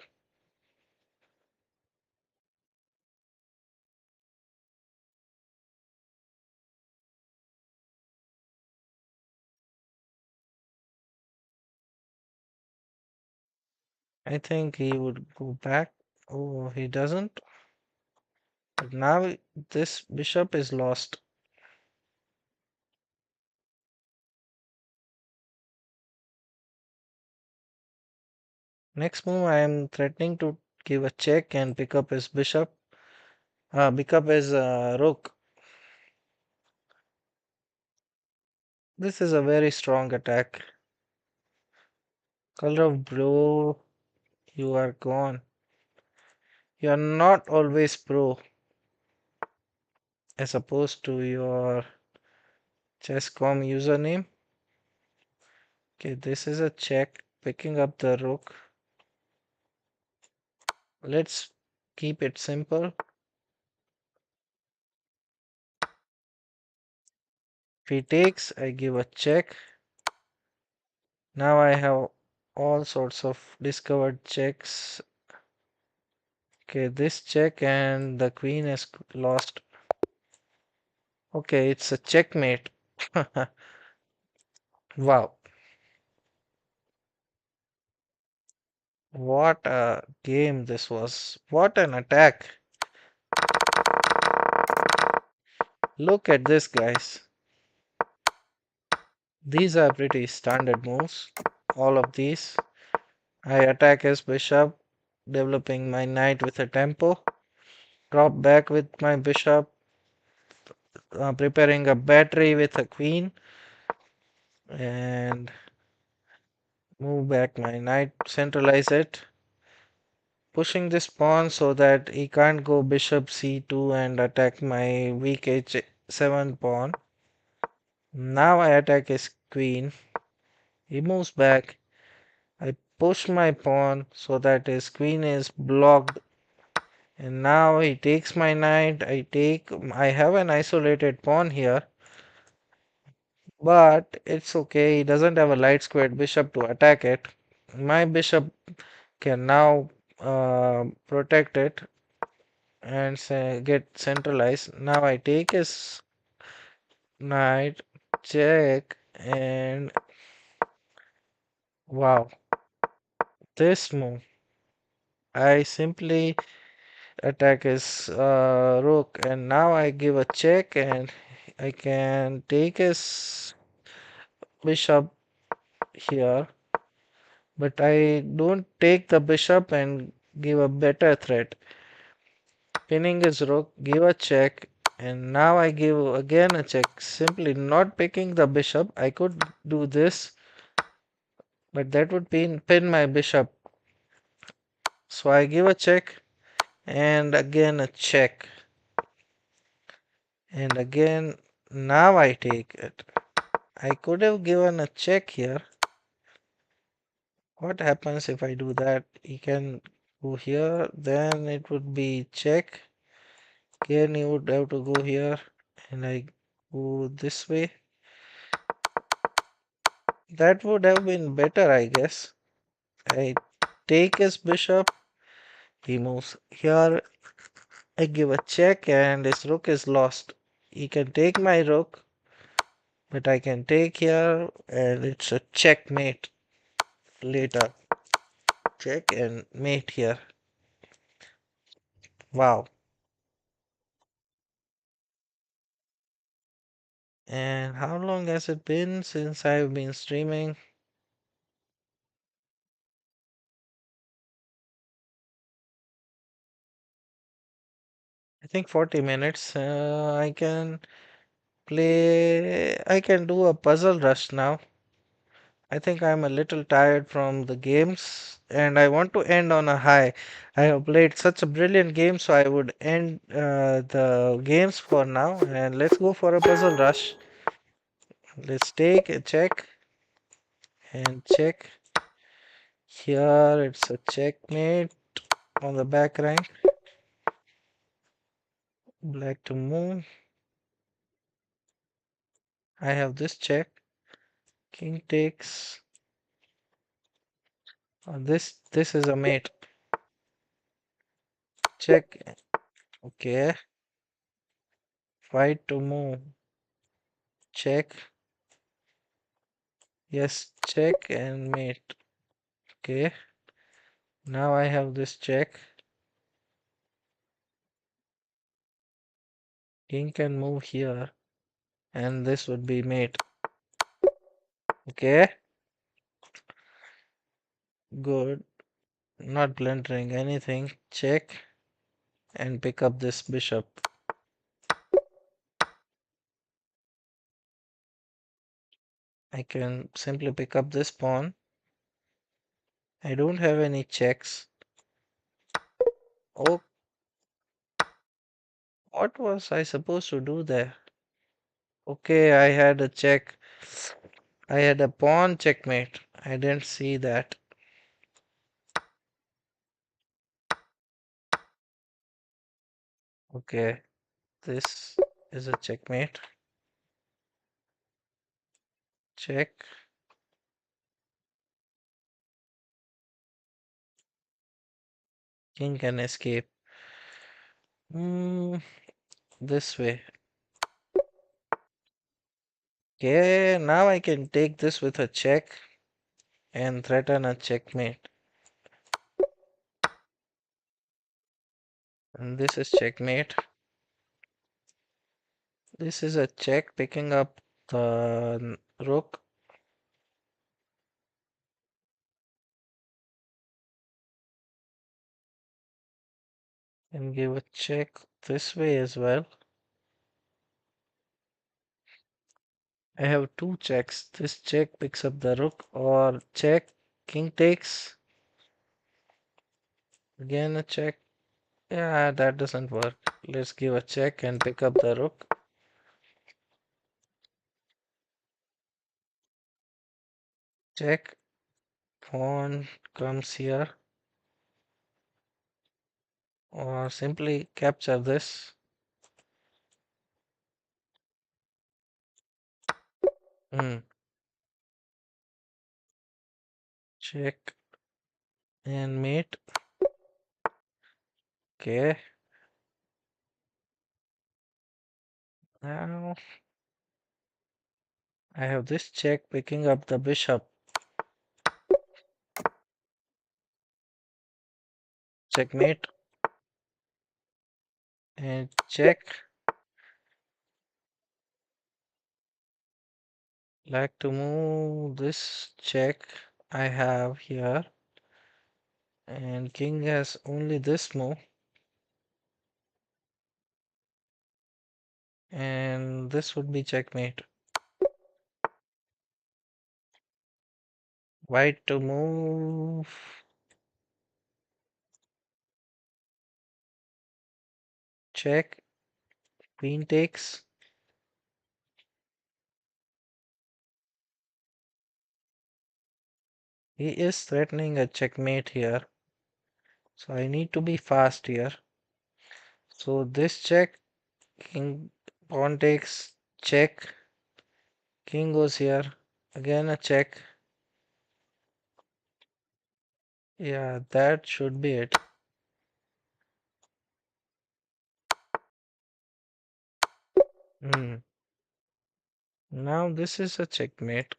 I think he would go back. Oh, he doesn't. But now this bishop is lost. Next move, I am threatening to give a check and pick up his bishop. Pick up his rook. This is a very strong attack. Color of blue, you are gone. You are not always pro as opposed to your chess.com username. Okay, this is a check. Picking up the rook. Let's keep it simple. If he takes, I give a check. Now I have all sorts of discovered checks. Okay, this check and the queen is lost. Okay, it's a checkmate. Wow, what a game this was. What an attack. Look at this, guys. These are pretty standard moves. All of these. I attack his bishop, developing my knight with a tempo. Drop back with my bishop, preparing a battery with a queen. And move back my knight, centralize it. Pushing this pawn so that he can't go bishop c2 and attack my weak h7 pawn. Now I attack his queen. He moves back. I push my pawn so that his queen is blocked. And now he takes my knight. I have an isolated pawn here. But it's okay. He doesn't have a light squared bishop to attack it. My bishop can now protect it and get centralized. Now I take his knight, check, and wow, this move. I simply attack his rook, and now I give a check, and I can take his bishop here, but I don't take the bishop and give a better threat. Pinning his rook, give a check, And now I give again a check, simply not picking the bishop. I could do this, but that would pin my bishop. So I give a check and again a check. And again, now I take it. I could have given a check here. What happens if I do that? He can go here, then it would be check. Again, you would have to go here, and I go this way. That would have been better, I guess. I take his bishop, he moves here, I give a check, and his rook is lost. He can take my rook, but I can take here, and it's a checkmate later. Check and mate here. Wow. And how long has it been since I've been streaming? I think 40 minutes. I can do a puzzle rush now. I think I'm a little tired from the games and I want to end on a high. I have played such a brilliant game, so I would end the games for now and let's go for a puzzle rush. Let's take a check and check. Here it's a checkmate on the back rank. Black to move. I have this check. King takes. This is a mate. Check. Okay. Fight to move. Check. Yes, check and mate. Okay. Now I have this check. King can move here. And this would be mate. Okay. Good. Not blundering anything. Check. And pick up this bishop. I can simply pick up this pawn. I don't have any checks. Oh, what was I supposed to do there? Okay, I had a check. I had a pawn checkmate. I didn't see that. Okay, this is a checkmate. Check. King can escape. Hmm, this way. Okay, now I can take this with a check and threaten a checkmate. And this is checkmate. This is a check picking up the rook. And give a check this way as well. I have two checks. This check picks up the rook or check. King takes. Again a check. Yeah, that doesn't work. Let's give a check and pick up the rook. Check. Pawn comes here. Or simply capture this. Hmm. Check and mate. Okay. Now I have this check picking up the bishop. Checkmate. And check. Like to move this check I have here. And king has only this move. And this would be checkmate. White to move. Check. Queen takes. He is threatening a checkmate here. So I need to be fast here. So this check. King pawn takes. Check. King goes here. Again a check. Yeah, that should be it. Hmm. Now this is a checkmate.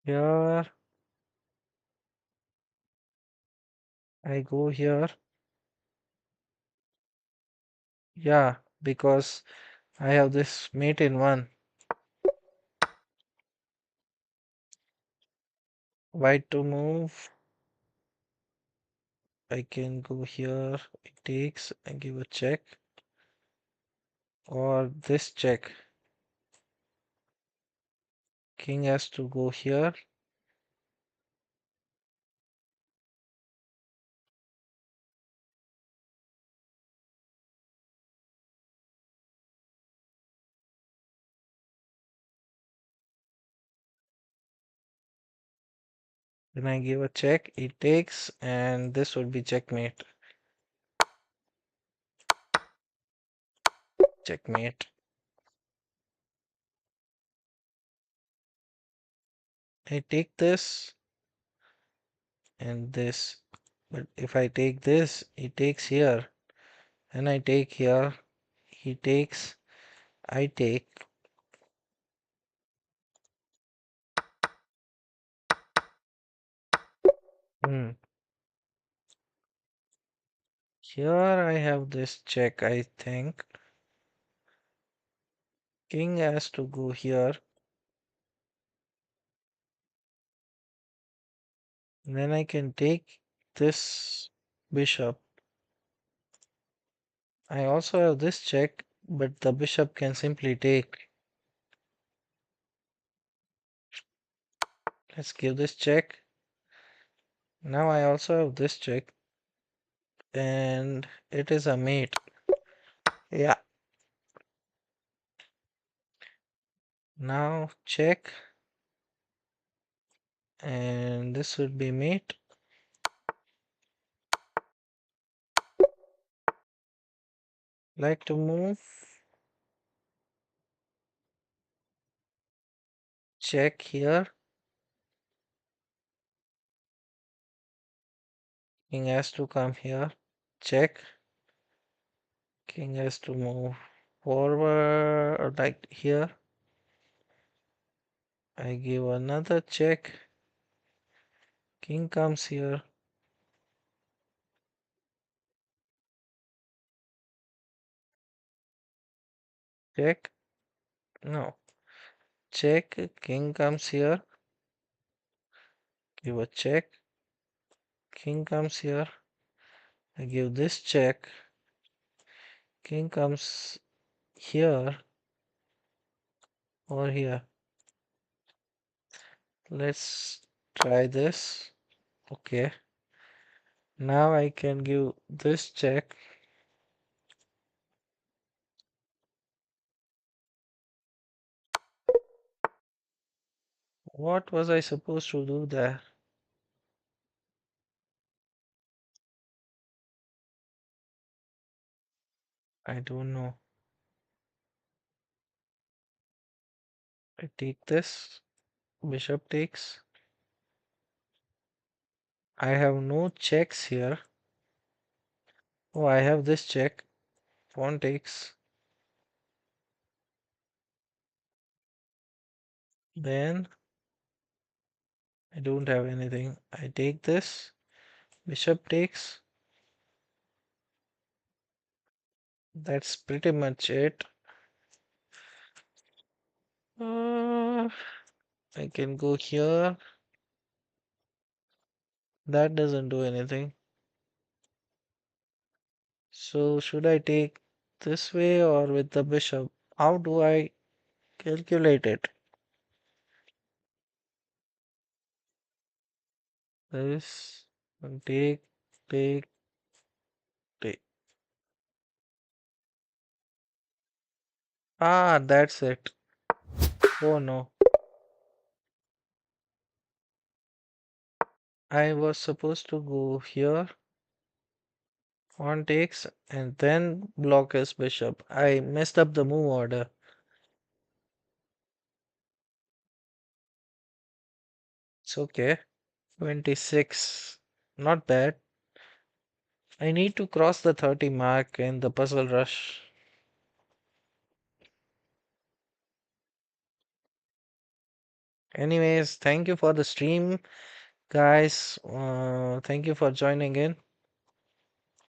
Here I go here. Yeah, because I have this mate in one. White to move. I can go here. It takes. I give a check. Or this check. King has to go here. Then I give a check. It takes. And this would be checkmate. Checkmate. I take this and this. But if I take this, he takes here. And I take here. He takes. I take. Hmm. Here I have this check, I think. King has to go here. Then I can take this bishop. I also have this check, but the bishop can simply take. Let's give this check. Now I also have this check, and it is a mate. Yeah. Now check, and this would be mate. Like to move. Check here. King has to come here. Check. King has to move forward like here. I give another check. King comes here. Check. No. Check. King comes here. Give a check. King comes here. I give this check. King comes here or here. Let's try this. Okay. Now I can give this check. What was I supposed to do there? I don't know. I take this. Bishop takes. I have no checks here. Oh, I have this check. Pawn takes. Then I don't have anything. I take this. Bishop takes. That's pretty much it. Uh, I can go here. That doesn't do anything. So should I take this way or with the bishop? How do I calculate it? This and take, take. Ah, that's it. Oh no. I was supposed to go here on takes and then block his bishop. I messed up the move order. It's okay. 26. Not bad. I need to cross the 30 mark in the puzzle rush. Anyways, thank you for the stream, guys. Thank you for joining in.